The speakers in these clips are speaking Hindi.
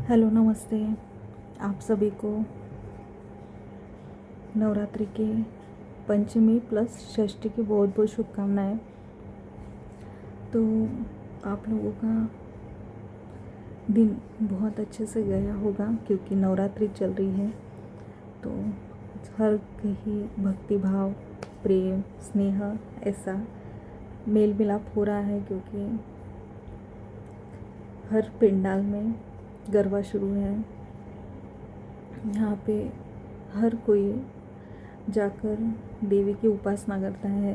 हेलो, नमस्ते। आप सभी को नवरात्रि के पंचमी प्लस षष्ठी की बहुत बहुत शुभकामनाएं। तो आप लोगों का दिन बहुत अच्छे से गया होगा क्योंकि नवरात्रि चल रही है। तो हर कहीं भक्ति भाव, प्रेम, स्नेह ऐसा मेल मिलाप हो रहा है क्योंकि हर पंडाल में गरबा शुरू है। यहाँ पे हर कोई जाकर देवी की उपासना करता है,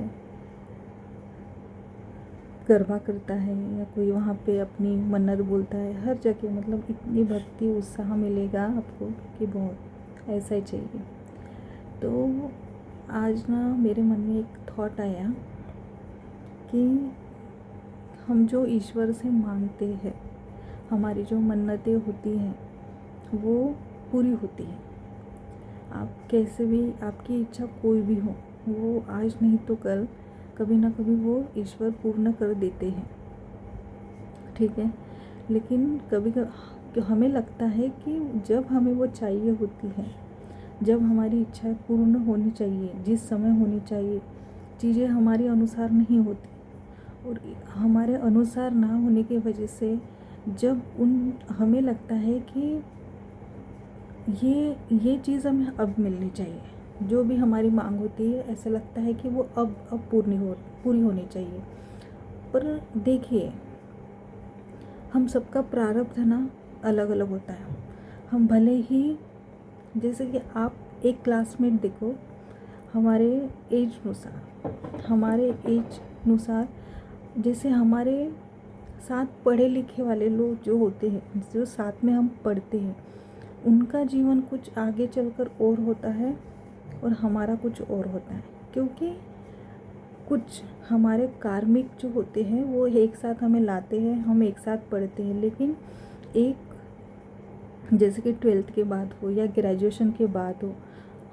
गरबा करता है, या कोई वहाँ पे अपनी मन्नत बोलता है। हर जगह मतलब इतनी भक्ति उत्साह मिलेगा आपको कि बहुत ऐसा ही चाहिए। तो आज ना मेरे मन में एक थॉट आया कि हम जो ईश्वर से मांगते हैं, हमारी जो मन्नतें होती हैं वो पूरी होती है। आप कैसे भी, आपकी इच्छा कोई भी हो, वो आज नहीं तो कल कभी ना कभी वो ईश्वर पूर्ण कर देते हैं, ठीक है। लेकिन कभी कभी हमें लगता है कि जब हमें वो चाहिए होती है, जब हमारी इच्छाएं पूर्ण होनी चाहिए, जिस समय होनी चाहिए, चीज़ें हमारे अनुसार नहीं होती, और हमारे अनुसार ना होने की वजह से जब हमें लगता है कि ये चीज़ हमें अब मिलनी चाहिए, जो भी हमारी मांग होती है ऐसा लगता है कि वो अब पूरी होनी चाहिए। पर देखिए, हम सबका प्रारब्ध ना अलग अलग होता है। हम भले ही, जैसे कि आप एक क्लासमेट देखो, हमारे एज अनुसार जैसे हमारे साथ पढ़े लिखे वाले लोग जो होते हैं, जो साथ में हम पढ़ते हैं, उनका जीवन कुछ आगे चलकर और होता है और हमारा कुछ और होता है। क्योंकि कुछ हमारे कार्मिक जो होते हैं वो एक साथ हमें लाते हैं, हम एक साथ पढ़ते हैं। लेकिन एक, जैसे कि 12th के बाद हो या ग्रेजुएशन के बाद हो,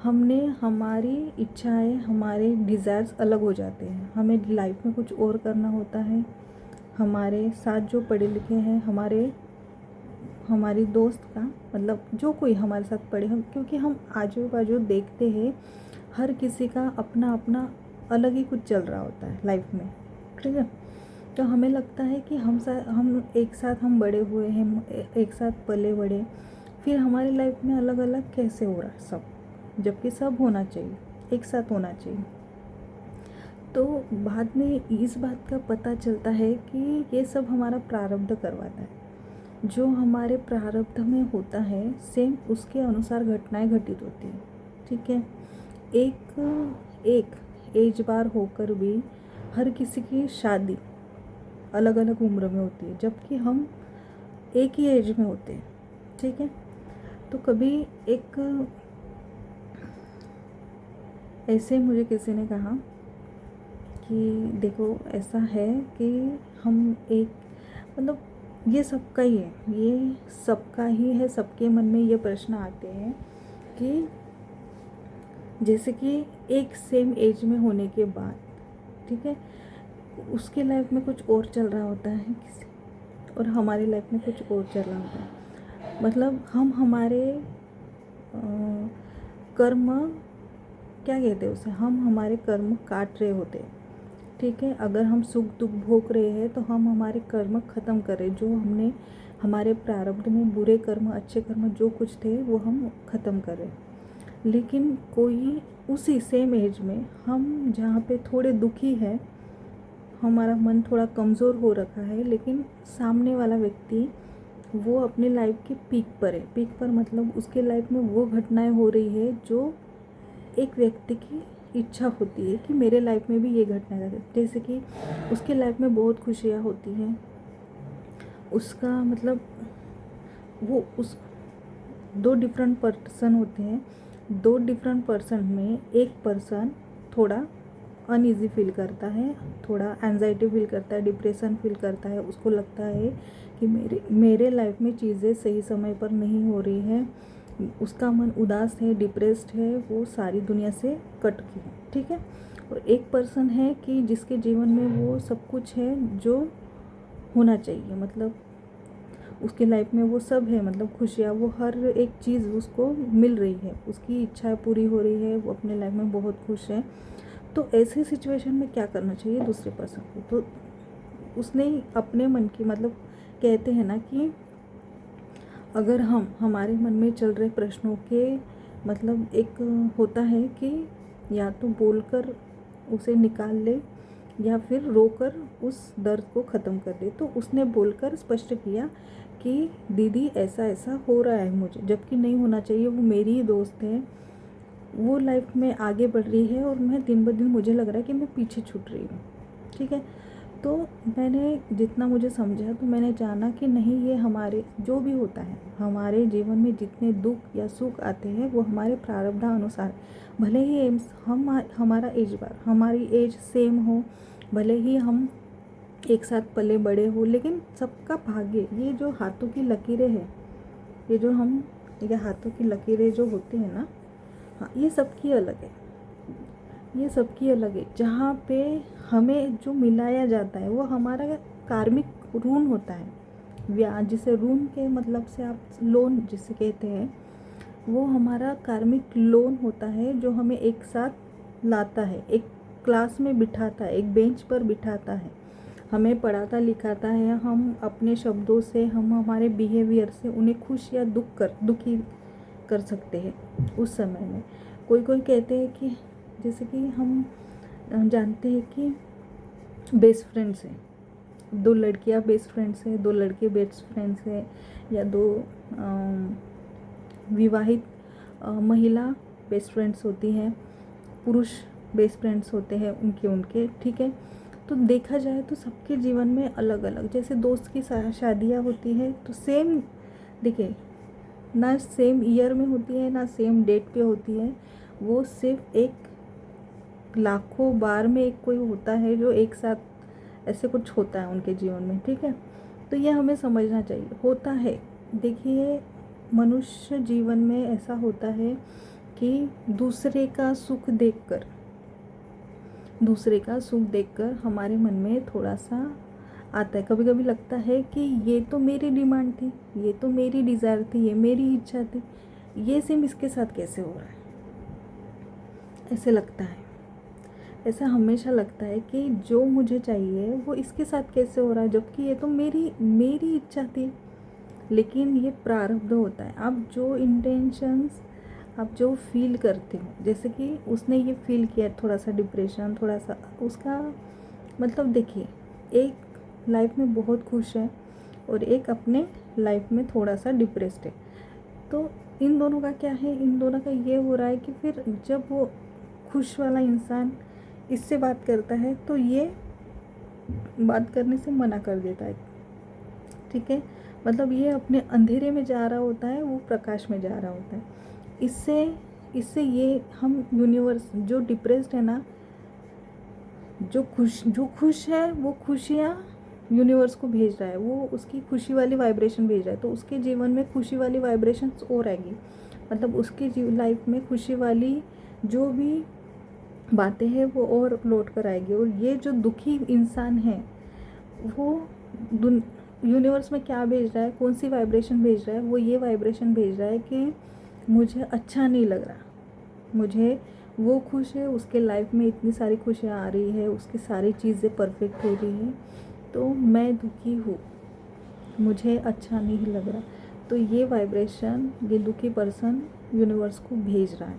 हमारी इच्छाएं, हमारे डिज़ायर्स अलग हो जाते हैं। हमें लाइफ में कुछ और करना होता है। हमारे साथ जो पढ़े लिखे हैं, हमारी दोस्त का मतलब जो कोई हमारे साथ पढ़े हम, क्योंकि हम आजू बाजू देखते हैं, हर किसी का अपना अपना अलग ही कुछ चल रहा होता है लाइफ में, ठीक है। तो हमें लगता है कि हम एक साथ हम बड़े हुए हैं, एक साथ पले बड़े, फिर हमारी लाइफ में अलग अलग कैसे हो रहा है सब, जबकि सब होना चाहिए, एक साथ होना चाहिए। तो बाद में इस बात का पता चलता है कि ये सब हमारा प्रारब्ध करवाता है। जो हमारे प्रारब्ध में होता है सेम उसके अनुसार घटनाएं घटित होती हैं, ठीक है। एक एज बार होकर भी हर किसी की शादी अलग अलग उम्र में होती है, जबकि हम एक ही एज में होते हैं, ठीक है। तो कभी एक ऐसे मुझे किसी ने कहा कि देखो ऐसा है कि हम एक, मतलब ये सबका ही है, ये सबका ही है, सबके मन में ये प्रश्न आते हैं कि जैसे कि एक सेम एज में होने के बाद, ठीक है, उसके लाइफ में कुछ और चल रहा होता है किसी, और हमारी लाइफ में कुछ और चल रहा होता है। मतलब हम हमारे कर्म, क्या कहते हैं उसे, हम हमारे कर्म काट रहे होते हैं, ठीक है। अगर हम सुख दुख भोग रहे हैं तो हम हमारे कर्म ख़त्म कर रहे, जो हमने हमारे प्रारब्ध में बुरे कर्म अच्छे कर्म जो कुछ थे वो हम ख़त्म कर रहे। लेकिन कोई उसी सेम एज में, हम जहाँ पे थोड़े दुखी है, हमारा मन थोड़ा कमज़ोर हो रखा है, लेकिन सामने वाला व्यक्ति वो अपने लाइफ के पीक पर है। पीक पर मतलब उसके लाइफ में वो घटनाएं हो रही है जो एक व्यक्ति की इच्छा होती है कि मेरे लाइफ में भी ये घटना घटे। जैसे कि उसके लाइफ में बहुत खुशियाँ होती हैं, उसका मतलब वो उस दो डिफरेंट पर्सन होते हैं, दो डिफरेंट पर्सन में एक पर्सन थोड़ा अनईज़ी फील करता है, थोड़ा एंजाइटी फील करता है, डिप्रेशन फील करता है। उसको लगता है कि मेरे लाइफ में चीज़ें सही समय पर नहीं हो रही है, उसका मन उदास है, डिप्रेस्ड है, वो सारी दुनिया से कट गई है, ठीक है। और एक पर्सन है कि जिसके जीवन में वो सब कुछ है जो होना चाहिए, मतलब उसकी लाइफ में वो सब है, मतलब खुशियाँ, वो हर एक चीज़ उसको मिल रही है, उसकी इच्छाएं पूरी हो रही है, वो अपने लाइफ में बहुत खुश है। तो ऐसी सिचुएशन में क्या करना चाहिए दूसरे पर्सन को? तो उसने अपने मन की, मतलब कहते हैं ना कि अगर हम हमारे मन में चल रहे प्रश्नों के, मतलब एक होता है कि या तो बोलकर उसे निकाल ले या फिर रोकर उस दर्द को ख़त्म कर दे। तो उसने बोलकर स्पष्ट किया कि दीदी ऐसा ऐसा हो रहा है मुझे, जबकि नहीं होना चाहिए, वो मेरी ही दोस्त है, वो लाइफ में आगे बढ़ रही है और मैं दिन ब दिन मुझे लग रहा है कि मैं पीछे छूट रही हूँ। ठीक है, तो मैंने जितना मुझे समझा तो मैंने जाना कि नहीं, ये हमारे जो भी होता है हमारे जीवन में, जितने दुख या सुख आते हैं वो हमारे प्रारब्ध अनुसार, भले ही हम हमारा एज बार हमारी एज सेम हो, भले ही हम एक साथ पले बड़े हो, लेकिन सबका भाग्य, ये जो हाथों की लकीरें हैं, ये हाथों की लकीरें जो होती हैं ना, हाँ, ये सबकी अलग है, ये सबकी अलग है। जहाँ पे हमें जो मिलाया जाता है वो हमारा कार्मिक ऋण होता है, ब्याज, जिसे ऋण के मतलब से आप लोन जिसे कहते हैं, वो हमारा कार्मिक लोन होता है जो हमें एक साथ लाता है, एक क्लास में बिठाता है, एक बेंच पर बिठाता है, हमें पढ़ाता लिखाता है। हम अपने शब्दों से, हम हमारे बिहेवियर से उन्हें खुश या दुखी कर सकते हैं उस समय में। कोई कोई कहते हैं कि जैसे कि हम जानते हैं कि बेस्ट फ्रेंड्स हैं, दो लड़कियां बेस्ट फ्रेंड्स हैं, दो लड़के बेस्ट फ्रेंड्स हैं, या दो विवाहित महिला बेस्ट फ्रेंड्स होती हैं, पुरुष बेस्ट फ्रेंड्स होते हैं उनके। ठीक है, तो देखा जाए तो सबके जीवन में अलग अलग, जैसे दोस्त की शादियाँ होती है तो सेम, देखिए, ना सेम ईयर में होती है ना सेम डेट पे होती है, वो सिर्फ एक लाखों बार में एक कोई होता है जो एक साथ ऐसे कुछ होता है उनके जीवन में। ठीक है, तो ये हमें समझना चाहिए, होता है। देखिए, मनुष्य जीवन में ऐसा होता है कि दूसरे का सुख देखकर हमारे मन में थोड़ा सा आता है, कभी कभी लगता है कि ये तो मेरी डिमांड थी, ये तो मेरी डिज़ायर थी, ये मेरी इच्छा थी, ये सिर्फ इसके साथ कैसे हो रहा है, ऐसे लगता है। ऐसा हमेशा लगता है कि जो मुझे चाहिए वो इसके साथ कैसे हो रहा है, जबकि ये तो मेरी इच्छा थी। लेकिन ये प्रारब्ध होता है। आप जो इंटेंशंस, आप जो फील करते हो, जैसे कि उसने ये फील किया थोड़ा सा डिप्रेशन, थोड़ा सा उसका मतलब, देखिए, एक लाइफ में बहुत खुश है और एक अपने लाइफ में थोड़ा सा डिप्रेस्ड है। तो इन दोनों का क्या है, इन दोनों का ये हो रहा है कि फिर जब वो खुश वाला इंसान इससे बात करता है तो ये बात करने से मना कर देता है। ठीक है, मतलब ये अपने अंधेरे में जा रहा होता है, वो प्रकाश में जा रहा होता है। इससे ये हम यूनिवर्स, जो डिप्रेस्ड है ना, जो खुश है, वो खुशियाँ यूनिवर्स को भेज रहा है, वो उसकी खुशी वाली वाइब्रेशन भेज रहा है, तो उसके जीवन में खुशी वाली वाइब्रेशंस और आएगी, मतलब उसकी लाइफ में खुशी वाली जो भी बातें हैं वो और लौट कर आएगी। और ये जो दुखी इंसान है वो यूनिवर्स में क्या भेज रहा है, कौन सी वाइब्रेशन भेज रहा है, वो ये वाइब्रेशन भेज रहा है कि मुझे अच्छा नहीं लग रहा, मुझे, वो खुश है, उसके लाइफ में इतनी सारी खुशियाँ आ रही है, उसकी सारी चीज़ें परफेक्ट हो रही हैं, तो मैं दुखी हूँ, मुझे अच्छा नहीं लग रहा। तो ये वाइब्रेशन ये दुखी पर्सन यूनिवर्स को भेज रहा है,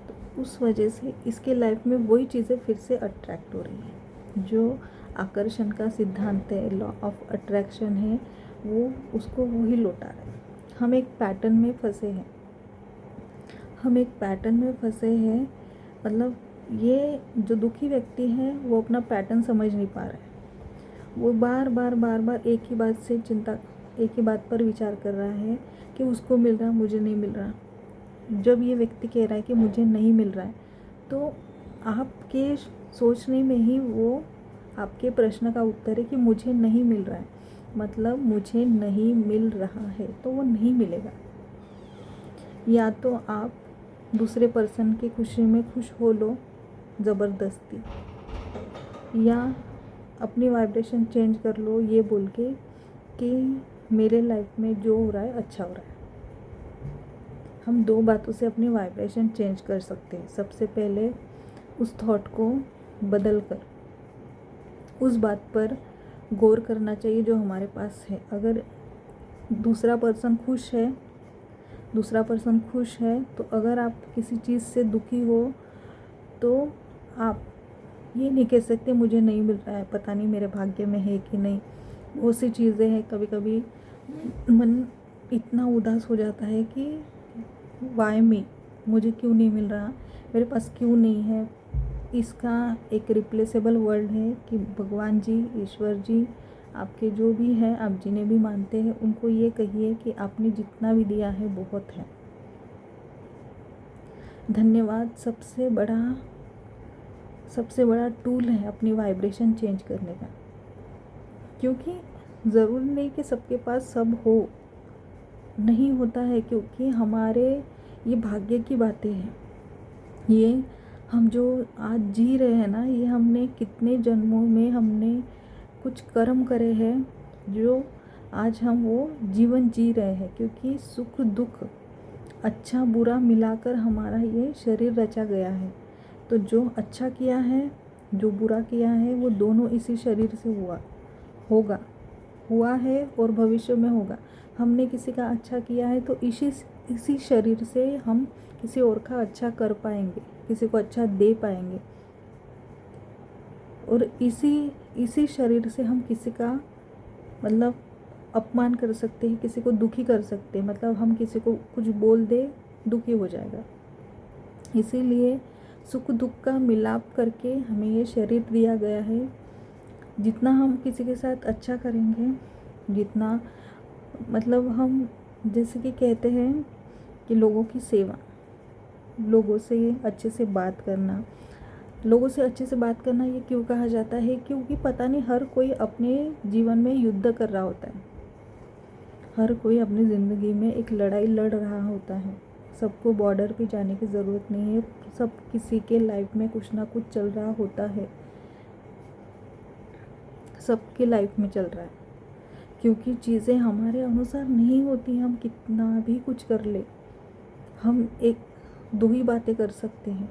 तो उस वजह से इसके लाइफ में वही चीज़ें फिर से अट्रैक्ट हो रही हैं। जो आकर्षण का सिद्धांत है, लॉ ऑफ अट्रैक्शन है, वो उसको वही लौटा रहा है। हम एक पैटर्न में फंसे हैं, मतलब ये जो दुखी व्यक्ति है वो अपना पैटर्न समझ नहीं पा रहा है, वो बार बार एक ही बात पर विचार कर रहा है कि उसको मिल रहा, मुझे नहीं मिल रहा। जब ये व्यक्ति कह रहा है कि मुझे नहीं मिल रहा है, तो आपके सोचने में ही वो आपके प्रश्न का उत्तर है कि मुझे नहीं मिल रहा है, मतलब मुझे नहीं मिल रहा है, तो वो नहीं मिलेगा। या तो आप दूसरे पर्सन की खुशी में खुश हो लो ज़बरदस्ती, या अपनी वाइब्रेशन चेंज कर लो ये बोल के कि मेरे लाइफ में जो हो रहा है अच्छा हो रहा है। हम दो बातों से अपनी वाइब्रेशन चेंज कर सकते हैं। सबसे पहले उस थॉट को बदल कर उस बात पर गौर करना चाहिए जो हमारे पास है। अगर दूसरा पर्सन खुश है तो अगर आप किसी चीज़ से दुखी हो तो आप ये नहीं कह सकते मुझे नहीं मिल रहा है, पता नहीं मेरे भाग्य में है कि नहीं। बहुत सी चीज़ें हैं, कभी कभी मन इतना उदास हो जाता है कि वाई मी, मुझे क्यों नहीं मिल रहा, मेरे पास क्यों नहीं है। इसका एक रिप्लेसेबल वर्ड है कि भगवान जी, ईश्वर जी, आपके जो भी हैं, आप जिन्हें भी मानते हैं, उनको ये कहिए कि आपने जितना भी दिया है बहुत है, धन्यवाद। सबसे बड़ा टूल है अपनी वाइब्रेशन चेंज करने का। क्योंकि ज़रूरी नहीं कि सबके पास सब हो, नहीं होता है, क्योंकि हमारे ये भाग्य की बातें हैं। ये हम जो आज जी रहे हैं ना, ये हमने कितने जन्मों में हमने कुछ कर्म करे हैं जो आज हम वो जीवन जी रहे हैं। क्योंकि सुख दुख, अच्छा बुरा मिलाकर हमारा ये शरीर रचा गया है। तो जो अच्छा किया है, जो बुरा किया है, वो दोनों इसी शरीर से हुआ है और भविष्य में होगा। हमने किसी का अच्छा किया है तो इसी शरीर से हम किसी और का अच्छा कर पाएंगे, किसी को अच्छा दे पाएंगे। और इसी शरीर से हम किसी का मतलब अपमान कर सकते हैं, किसी को दुखी कर सकते हैं। मतलब हम किसी को कुछ बोल दे, दुखी हो जाएगा। इसीलिए सुख दुख का मिलाप करके हमें ये शरीर दिया गया है। जितना हम किसी के साथ अच्छा करेंगे, जितना मतलब हम जैसे कि कहते हैं कि लोगों की सेवा, लोगों से अच्छे से बात करना, ये क्यों कहा जाता है? क्योंकि पता नहीं, हर कोई अपने जीवन में युद्ध कर रहा होता है, हर कोई अपनी ज़िंदगी में एक लड़ाई लड़ रहा होता है। सबको बॉर्डर पे जाने की ज़रूरत नहीं है, सब किसी के लाइफ में कुछ ना कुछ चल रहा होता है, सबके लाइफ में चल रहा है। क्योंकि चीज़ें हमारे अनुसार नहीं होती, हम कितना भी कुछ कर ले, हम एक दो ही बातें कर सकते हैं,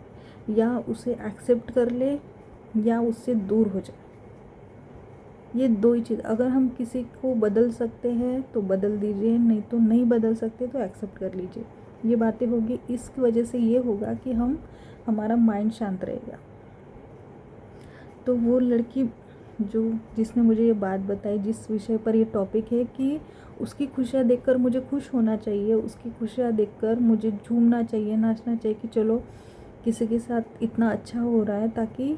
या उसे एक्सेप्ट कर ले या उससे दूर हो जाए। ये दो ही चीज़। अगर हम किसी को बदल सकते हैं तो बदल दीजिए, नहीं तो नहीं बदल सकते तो एक्सेप्ट कर लीजिए। ये बातें होगी, इसकी वजह से ये होगा कि हमारा माइंड शांत रहेगा। तो वो लड़की जिसने मुझे ये बात बताई, जिस विषय पर ये टॉपिक है, कि उसकी खुशियाँ देखकर मुझे खुश होना चाहिए, उसकी खुशियाँ देखकर मुझे झूमना चाहिए, नाचना चाहिए कि चलो किसी के साथ इतना अच्छा हो रहा है। ताकि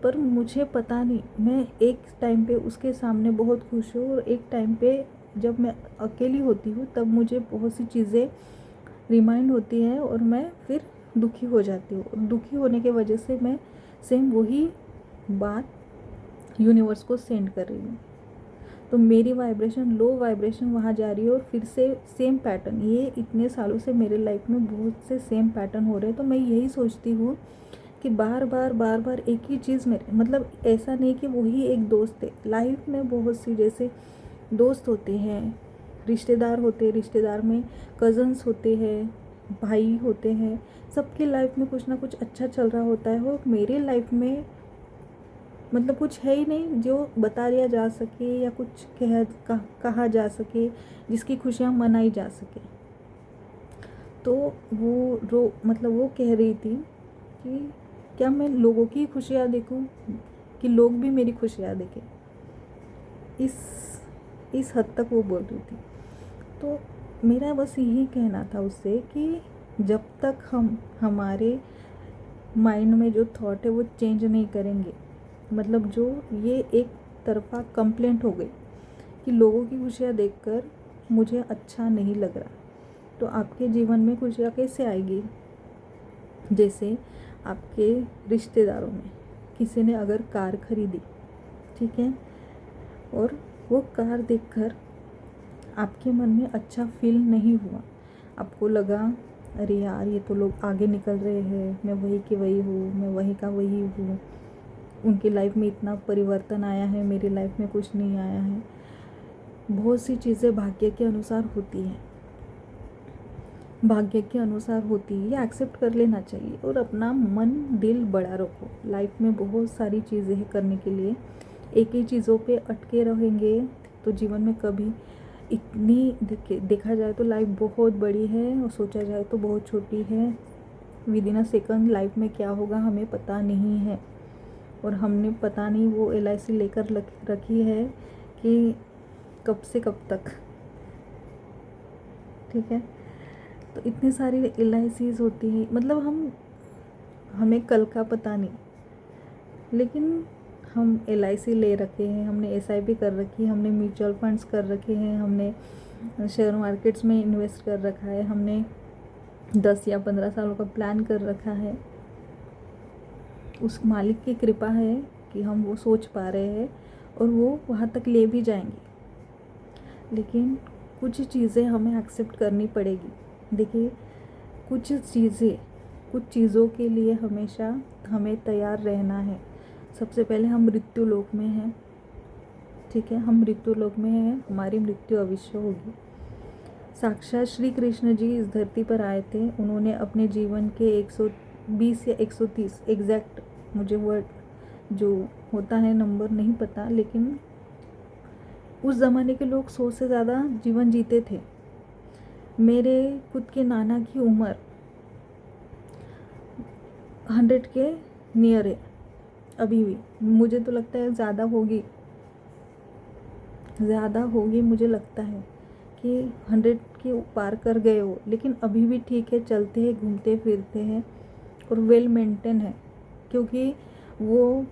पर मुझे पता नहीं, मैं एक टाइम पे उसके सामने बहुत खुश हूँ और एक टाइम पे जब मैं अकेली होती हूँ तब मुझे बहुत सी चीज़ें रिमाइंड होती है और मैं फिर दुखी हो जाती हूँ। और दुखी होने के वजह से मैं सेम वही बात यूनिवर्स को सेंड कर रही हूँ। तो मेरी वाइब्रेशन, लो वाइब्रेशन वहाँ जा रही है और फिर से सेम पैटर्न, ये इतने सालों से मेरे लाइफ में बहुत से सेम पैटर्न हो रहे हैं। तो मैं यही सोचती हूँ कि बार बार एक ही चीज़ मेरे, मतलब ऐसा नहीं कि वही एक दोस्त है। लाइफ में बहुत सी जैसे दोस्त होते हैं, रिश्तेदार होते हैं, रिश्तेदार में कज़न्स होते हैं, भाई होते हैं, सबके लाइफ में कुछ ना कुछ अच्छा चल रहा होता है। और मेरे लाइफ में मतलब कुछ है ही नहीं जो बता दिया जा सके या कुछ कहा जा सके जिसकी खुशियाँ मनाई जा सके। तो वो कह रही थी कि क्या मैं लोगों की खुशियाँ देखूं कि लोग भी मेरी खुशियाँ देखें, इस हद तक वो बोल रही थी। तो मेरा बस यही कहना था उससे कि जब तक हम हमारे माइंड में जो थॉट है वो चेंज नहीं करेंगे, मतलब जो ये एक तरफा कंप्लेंट हो गई कि लोगों की खुशियाँ देखकर मुझे अच्छा नहीं लग रहा, तो आपके जीवन में खुशियाँ कैसे आएगी? जैसे आपके रिश्तेदारों में किसी ने अगर कार खरीदी, ठीक है, और वो कार देखकर आपके मन में अच्छा फील नहीं हुआ, आपको लगा अरे यार ये तो लोग आगे निकल रहे हैं, मैं वही की वही हूँ, मैं वही का वही हूँ, उनकी लाइफ में इतना परिवर्तन आया है, मेरी लाइफ में कुछ नहीं आया है। बहुत सी चीज़ें भाग्य के अनुसार होती हैं, भाग्य के अनुसार होती है, ये एक्सेप्ट कर लेना चाहिए और अपना मन दिल बड़ा रखो। लाइफ में बहुत सारी चीज़ें हैं करने के लिए, एक ही चीज़ों पे अटके रहेंगे तो जीवन में कभी इतनी देखा जाए तो लाइफ बहुत बड़ी है और सोचा जाए तो बहुत छोटी है। With in a second life में क्या होगा हमें पता नहीं है, और हमने पता नहीं वो LIC लेकर रखी है कि कब से कब तक। ठीक है, तो इतनी सारी LICs होती है, मतलब हमें कल का पता नहीं, लेकिन हम LIC ले रखे हैं, हमने SIP कर रखी है, हमने म्यूचुअल फंड्स कर रखे हैं, हमने शेयर मार्केट्स में इन्वेस्ट कर रखा है, हमने 10 या 15 सालों का प्लान कर रखा है। उस मालिक की कृपा है कि हम वो सोच पा रहे हैं और वो वहाँ तक ले भी जाएंगे। लेकिन कुछ चीज़ें हमें एक्सेप्ट करनी पड़ेगी। देखिए, कुछ चीज़ों के लिए हमेशा हमें तैयार रहना है। सबसे पहले हम मृत्यु लोक में हैं, ठीक है, हम मृत्यु लोक में हैं, हमारी मृत्यु अवश्य होगी। साक्षात श्री कृष्ण जी इस धरती पर आए थे, उन्होंने अपने जीवन के 120 या 130 एग्जैक्ट, मुझे वर्ड जो होता है नंबर नहीं पता, लेकिन उस ज़माने के लोग 100 से ज़्यादा जीवन जीते थे। मेरे खुद के नाना की उम्र 100 के नियर है अभी भी। मुझे तो लगता है ज़्यादा होगी, मुझे लगता है कि 100 के पार कर गए हो, लेकिन अभी भी ठीक है, चलते हैं, घूमते फिरते हैं और वेल मेंटेन है, क्योंकि वो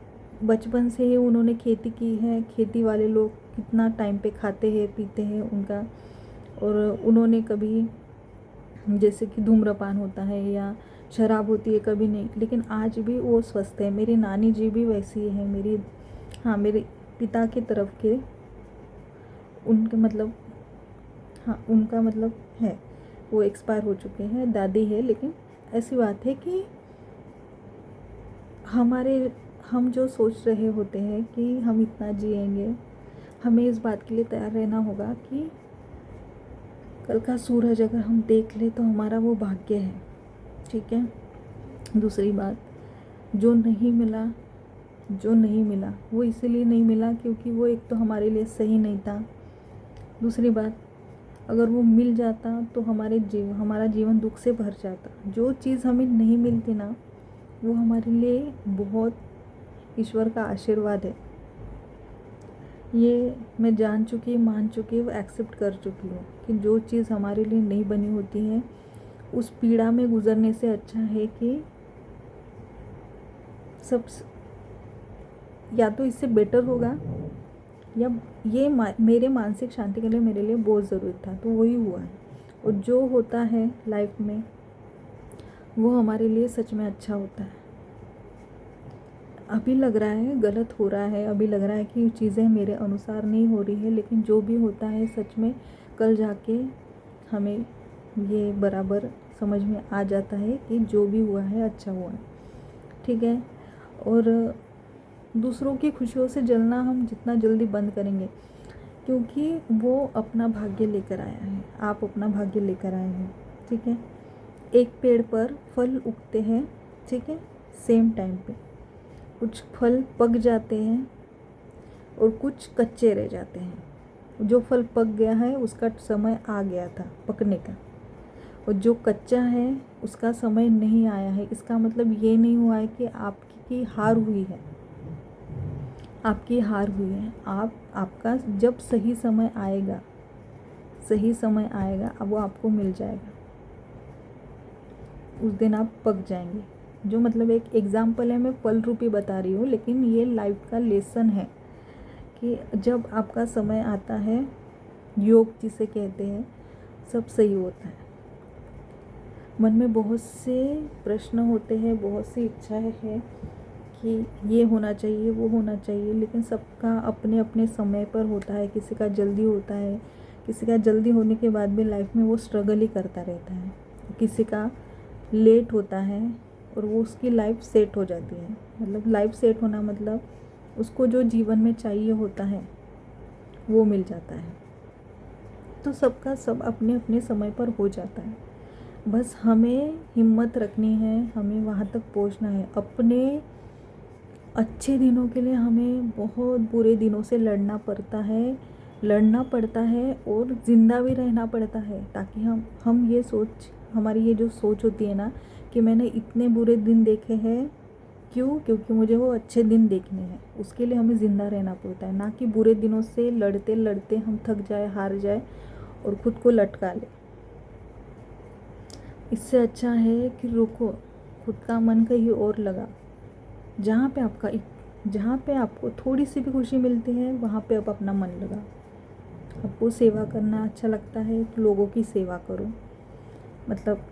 बचपन से ही उन्होंने खेती की है। खेती वाले लोग कितना टाइम पे खाते हैं पीते हैं उनका, और उन्होंने कभी जैसे कि धूम्रपान होता है या शराब होती है कभी नहीं, लेकिन आज भी वो स्वस्थ है। मेरी नानी जी भी वैसी है, मेरे पिता की तरफ के उनके मतलब उनका मतलब है, वो एक्सपायर हो चुके हैं, दादी है। लेकिन ऐसी बात है कि हम जो सोच रहे होते हैं कि हम इतना जिएंगे, हमें इस बात के लिए तैयार रहना होगा कि कल का सूरज अगर हम देख ले तो हमारा वो भाग्य है। ठीक है, दूसरी बात, जो नहीं मिला वो इसीलिए नहीं मिला क्योंकि वो एक तो हमारे लिए सही नहीं था। दूसरी बात, अगर वो मिल जाता तो हमारा जीवन दुख से भर जाता। जो चीज़ हमें नहीं मिलती ना, वो हमारे लिए बहुत ईश्वर का आशीर्वाद है। ये मैं मान चुकी, वो एक्सेप्ट कर चुकी हूँ कि जो चीज़ हमारे लिए नहीं बनी होती है, उस पीड़ा में गुजरने से अच्छा है कि सब या तो इससे बेटर होगा, या ये मेरे मानसिक शांति के लिए मेरे लिए बहुत ज़रूरी था, तो वही हुआ है। और जो होता है लाइफ में वो हमारे लिए सच में अच्छा होता है। अभी लग रहा है गलत हो रहा है, अभी लग रहा है कि चीज़ें मेरे अनुसार नहीं हो रही है, लेकिन जो भी होता है सच में कल जाके हमें ये बराबर समझ में आ जाता है कि जो भी हुआ है अच्छा हुआ है। ठीक है, और दूसरों की खुशियों से जलना हम जितना जल्दी बंद करेंगे, क्योंकि वो अपना भाग्य लेकर आया है, आप अपना भाग्य लेकर आए हैं। ठीक है, एक पेड़ पर फल उगते हैं, ठीक है, सेम टाइम पे कुछ फल पक जाते हैं और कुछ कच्चे रह जाते हैं। जो फल पक गया है उसका समय आ गया था पकने का, और जो कच्चा है उसका समय नहीं आया है। इसका मतलब ये नहीं हुआ है कि आपकी हार हुई है, आपका जब सही समय आएगा अब वो आपको मिल जाएगा, उस दिन आप पक जाएंगे। जो मतलब एक एग्ज़ाम्पल है, मैं फल रूपी बता रही हूँ, लेकिन ये लाइफ का लेसन है कि जब आपका समय आता है, योग जिसे कहते हैं, सब सही होता है। मन में बहुत से प्रश्न होते हैं, बहुत सी इच्छाएं हैं कि ये होना चाहिए, वो होना चाहिए, लेकिन सबका अपने अपने समय पर होता है। किसी का जल्दी होता है, किसी का जल्दी होने के बाद भी लाइफ में वो स्ट्रगल ही करता रहता है, किसी का लेट होता है और वो उसकी लाइफ सेट हो जाती है। मतलब लाइफ सेट होना मतलब उसको जो जीवन में चाहिए होता है वो मिल जाता है। तो सबका सब अपने अपने समय पर हो जाता है। बस हमें हिम्मत रखनी है, हमें वहाँ तक पहुँचना है। अपने अच्छे दिनों के लिए हमें बहुत बुरे दिनों से लड़ना पड़ता है और ज़िंदा भी रहना पड़ता है, ताकि हम ये सोच, हमारी ये जो सोच होती है ना कि मैंने इतने बुरे दिन देखे हैं, क्यों? क्योंकि मुझे वो अच्छे दिन देखने हैं। उसके लिए हमें ज़िंदा रहना पड़ता है, ना कि बुरे दिनों से लड़ते लड़ते हम थक जाए, हार जाए और ख़ुद को लटका ले। इससे अच्छा है कि रुको, खुद का मन कहीं और लगा। जहाँ पे आपको थोड़ी सी भी खुशी मिलती है, वहाँ पे आप अपना मन लगा। आपको सेवा करना अच्छा लगता है तो लोगों की सेवा करो। मतलब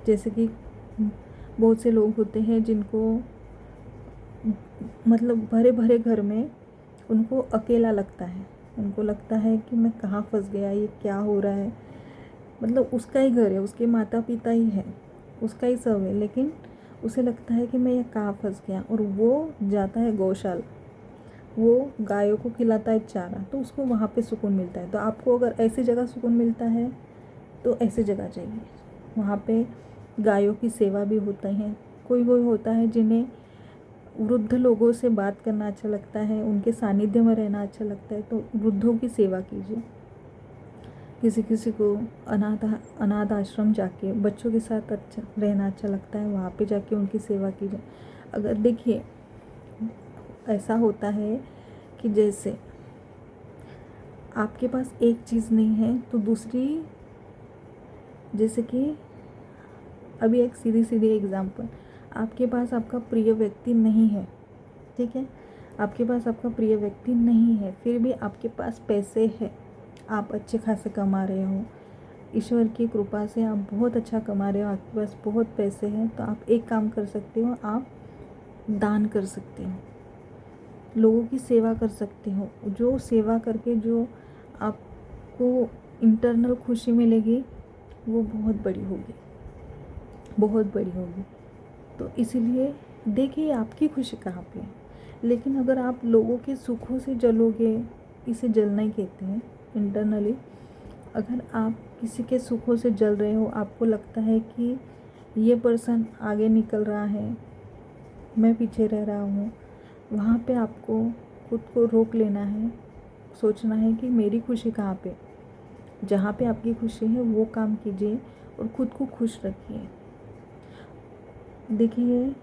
जैसे कि बहुत से लोग होते हैं जिनको मतलब भरे भरे घर में उनको अकेला लगता है। उनको लगता है कि मैं कहाँ फंस गया, ये क्या हो रहा है। मतलब उसका ही घर है, उसके माता पिता ही है, उसका ही सब है, लेकिन उसे लगता है कि मैं ये कहाँ फंस गया। और वो जाता है गौशाला, वो गायों को खिलाता है चारा, तो उसको वहाँ पे सुकून मिलता है। तो आपको अगर ऐसी जगह सुकून मिलता है तो ऐसी जगह जाइए। वहाँ पे गायों की सेवा भी होती है। कोई होता है जिन्हें वृद्ध लोगों से बात करना अच्छा लगता है, उनके सानिध्य में रहना अच्छा लगता है, तो वृद्धों की सेवा कीजिए। किसी को अनाथ आश्रम जाके बच्चों के साथ अच्छा रहना अच्छा लगता है, वहाँ पे जाके उनकी सेवा कीजिए। अगर देखिए ऐसा होता है कि जैसे आपके पास एक चीज़ नहीं है तो दूसरी, जैसे कि अभी एक सीधी एग्जांपल, आपके पास आपका प्रिय व्यक्ति नहीं है, ठीक है, आपके पास आपका प्रिय व्यक्ति नहीं है, फिर भी आपके पास पैसे हैं, आप अच्छे खासे कमा रहे हो, ईश्वर की कृपा से आप बहुत अच्छा कमा रहे हो, आपके पास बहुत पैसे हैं, तो आप एक काम कर सकते हो, आप दान कर सकते हो, लोगों की सेवा कर सकते हो। जो सेवा करके जो आपको इंटरनल खुशी मिलेगी वो बहुत बड़ी होगी, बहुत बड़ी होगी। तो इसीलिए देखिए आपकी खुशी कहाँ पे है। लेकिन अगर आप लोगों के सुखों से जलोगे, इसे जलना ही कहते हैं इंटरनली, अगर आप किसी के सुखों से जल रहे हो, आपको लगता है कि ये पर्सन आगे निकल रहा है, मैं पीछे रह रहा हूँ, वहाँ पे आपको खुद को रोक लेना है, सोचना है कि मेरी खुशी कहाँ पे। जहाँ पे आपकी खुशी है वो काम कीजिए और ख़ुद को खुश रखिए। देखिए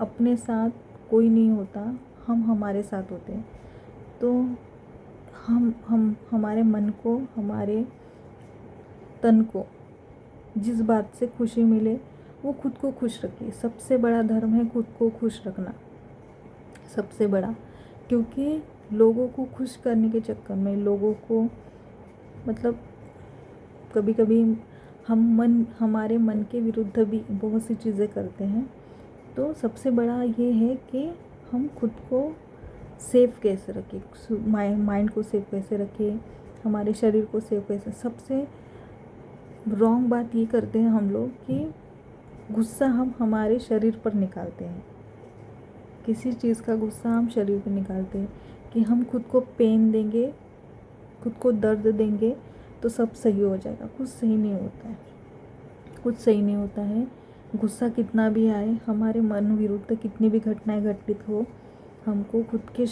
अपने साथ कोई नहीं होता, हम हमारे साथ होते हैं। तो हम हमारे मन को, हमारे तन को जिस बात से खुशी मिले वो खुद को खुश रखिए। सबसे बड़ा धर्म है खुद को खुश रखना, सबसे बड़ा। क्योंकि लोगों को खुश करने के चक्कर में, लोगों को मतलब कभी कभी हमारे मन के विरुद्ध भी बहुत सी चीज़ें करते हैं। तो सबसे बड़ा ये है कि हम खुद को सेफ कैसे रखें, माइंड को सेफ कैसे रखें, हमारे शरीर को सेफ कैसे। सबसे रॉन्ग बात ये करते हैं हम लोग कि गुस्सा हम हमारे शरीर पर निकालते हैं। किसी चीज़ का गुस्सा हम शरीर पर निकालते हैं कि हम खुद को पेन देंगे, खुद को दर्द देंगे तो सब सही हो जाएगा। कुछ सही नहीं होता है, कुछ सही नहीं होता है। गुस्सा कितना भी आए, हमारे मन विरुद्ध कितनी भी घटनाएं घटित हो, हमको खुद के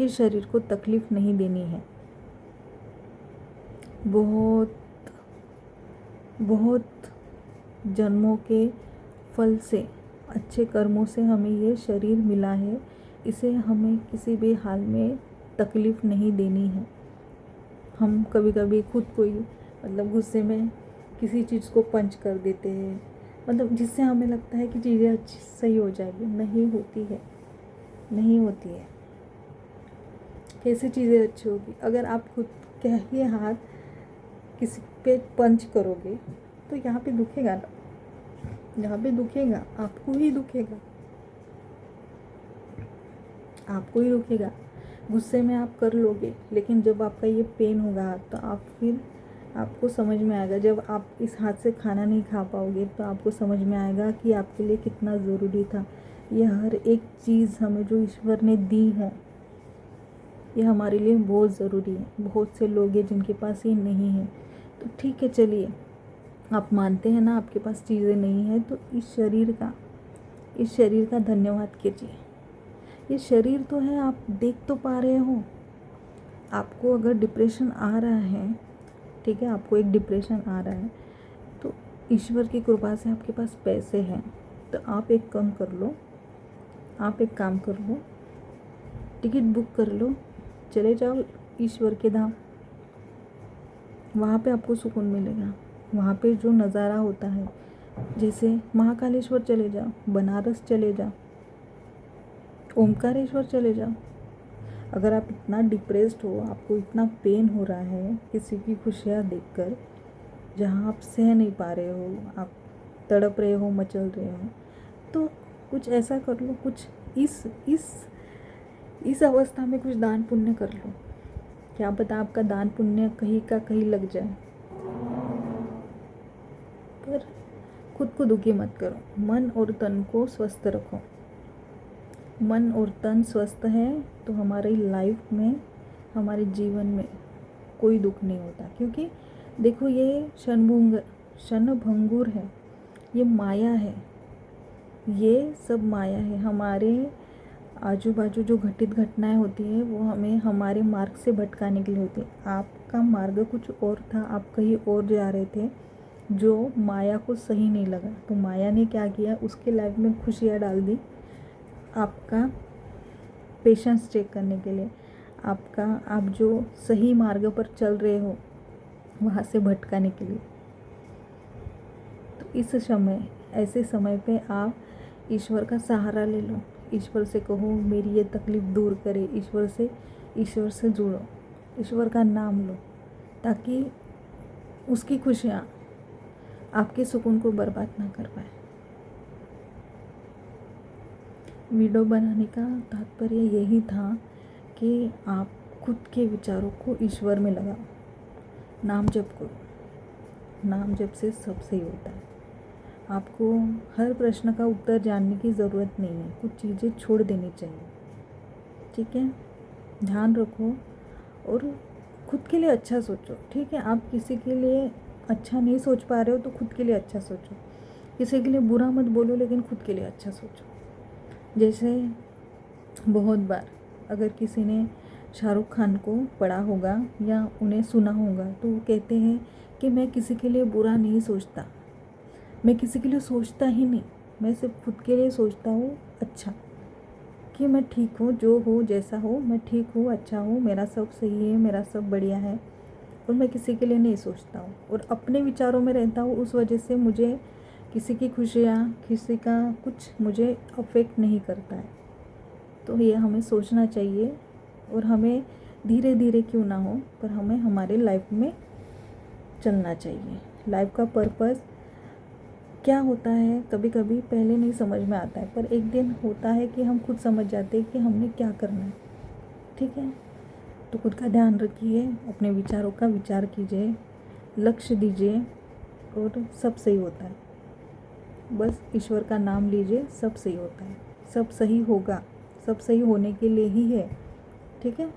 शरीर को तकलीफ़ नहीं देनी है। बहुत बहुत जन्मों के फल से, अच्छे कर्मों से हमें ये शरीर मिला है। इसे हमें किसी भी हाल में तकलीफ़ नहीं देनी है। हम कभी कभी खुद को ही मतलब गुस्से में किसी चीज़ को पंच कर देते हैं, मतलब जिससे हमें लगता है कि चीज़ें अच्छी सही हो जाएगी। नहीं होती है, नहीं होती है। कैसे चीज़ें अच्छी होगी? अगर आप खुद के ही हाथ किसी पे पंच करोगे तो यहाँ पे दुखेगा ना, यहाँ पे दुखेगा, आपको ही दुखेगा, आपको ही दुखेगा। गुस्से में आप कर लोगे, लेकिन जब आपका ये पेन होगा तो आपको समझ में आएगा। जब आप इस हाथ से खाना नहीं खा पाओगे तो आपको समझ में आएगा कि आपके लिए कितना ज़रूरी था। ये हर एक चीज़ हमें जो ईश्वर ने दी है, ये हमारे लिए बहुत ज़रूरी है। बहुत से लोग हैं जिनके पास ये नहीं है, तो ठीक है, चलिए आप मानते हैं ना आपके पास चीज़ें नहीं है, तो इस शरीर का धन्यवाद कीजिए। ये शरीर तो है, आप देख तो पा रहे हो। आपको अगर डिप्रेशन आ रहा है, ठीक है, आपको एक डिप्रेशन आ रहा है, तो ईश्वर की कृपा से आपके पास पैसे हैं, तो आप एक काम कर लो, टिकट बुक कर लो, चले जाओ ईश्वर के धाम। वहाँ पे आपको सुकून मिलेगा। वहाँ पे जो नज़ारा होता है, जैसे महाकालेश्वर चले जाओ, बनारस चले जाओ, ओमकारेश्वर चले जाओ। अगर आप इतना डिप्रेस्ड हो, आपको इतना पेन हो रहा है किसी की खुशियाँ देखकर, जहाँ आप सह नहीं पा रहे हो, आप तड़प रहे हो, मचल रहे हो, तो कुछ ऐसा कर लो, कुछ इस अवस्था में कुछ दान पुण्य कर लो। क्या पता आपका दान पुण्य कहीं का कहीं लग जाए। पर खुद को दुखी मत करो, मन और तन को स्वस्थ रखो। मन और तन स्वस्थ है तो हमारी लाइफ में, हमारे जीवन में कोई दुख नहीं होता। क्योंकि देखो, ये क्षणभंगुर है, ये माया है, ये सब माया है। हमारे आजू बाजू जो घटित घटनाएं होती है वो हमें हमारे मार्ग से भटकाने के लिए होती है। आपका मार्ग कुछ और था, आप कहीं और जा रहे थे, जो माया को सही नहीं लगा, तो माया ने क्या किया, उसके लाइफ में खुशियाँ डाल दी, आपका पेशेंस चेक करने के लिए, आप जो सही मार्ग पर चल रहे हो वहाँ से भटकाने के लिए। तो ऐसे समय पे आप ईश्वर का सहारा ले लो। ईश्वर से कहो मेरी ये तकलीफ़ दूर करे, ईश्वर से जुड़ो, ईश्वर का नाम लो, ताकि उसकी खुशियाँ आपके सुकून को बर्बाद ना कर पाए। वीडियो बनाने का तात्पर्य यही था कि आप खुद के विचारों को ईश्वर में लगाओ, नाम जप करो। नाम जप से सब सही होता है। आपको हर प्रश्न का उत्तर जानने की ज़रूरत नहीं है, कुछ चीज़ें छोड़ देनी चाहिए, ठीक है। ध्यान रखो और खुद के लिए अच्छा सोचो, ठीक है। आप किसी के लिए अच्छा नहीं सोच पा रहे हो तो खुद के लिए अच्छा सोचो। किसी के लिए बुरा मत बोलो, लेकिन खुद के लिए अच्छा सोचो। जैसे बहुत बार अगर किसी ने शाहरुख खान को पढ़ा होगा या उन्हें सुना होगा, तो वो कहते हैं कि मैं किसी के लिए बुरा नहीं सोचता, मैं किसी के लिए सोचता ही नहीं, मैं सिर्फ खुद के लिए सोचता हूँ अच्छा, कि मैं ठीक हूँ, जो हो जैसा हो मैं ठीक हूँ, अच्छा हूँ, मेरा सब सही है, मेरा सब बढ़िया है, और मैं किसी के लिए नहीं सोचता हूँ और अपने विचारों में रहता हूँ। उस वजह से मुझे किसी की खुशियाँ, किसी का कुछ मुझे अफेक्ट नहीं करता है। तो ये हमें सोचना चाहिए और हमें धीरे धीरे क्यों ना हो, पर हमें हमारे लाइफ में चलना चाहिए। लाइफ का पर्पस क्या होता है कभी कभी पहले नहीं समझ में आता है, पर एक दिन होता है कि हम खुद समझ जाते हैं कि हमने क्या करना है, ठीक है। तो खुद का ध्यान रखिए, अपने विचारों का विचार कीजिए, लक्ष्य दीजिए और सब सही होता है। बस ईश्वर का नाम लीजिए, सब सही होता है, सब सही होगा, सब सही होने के लिए ही है, ठीक है।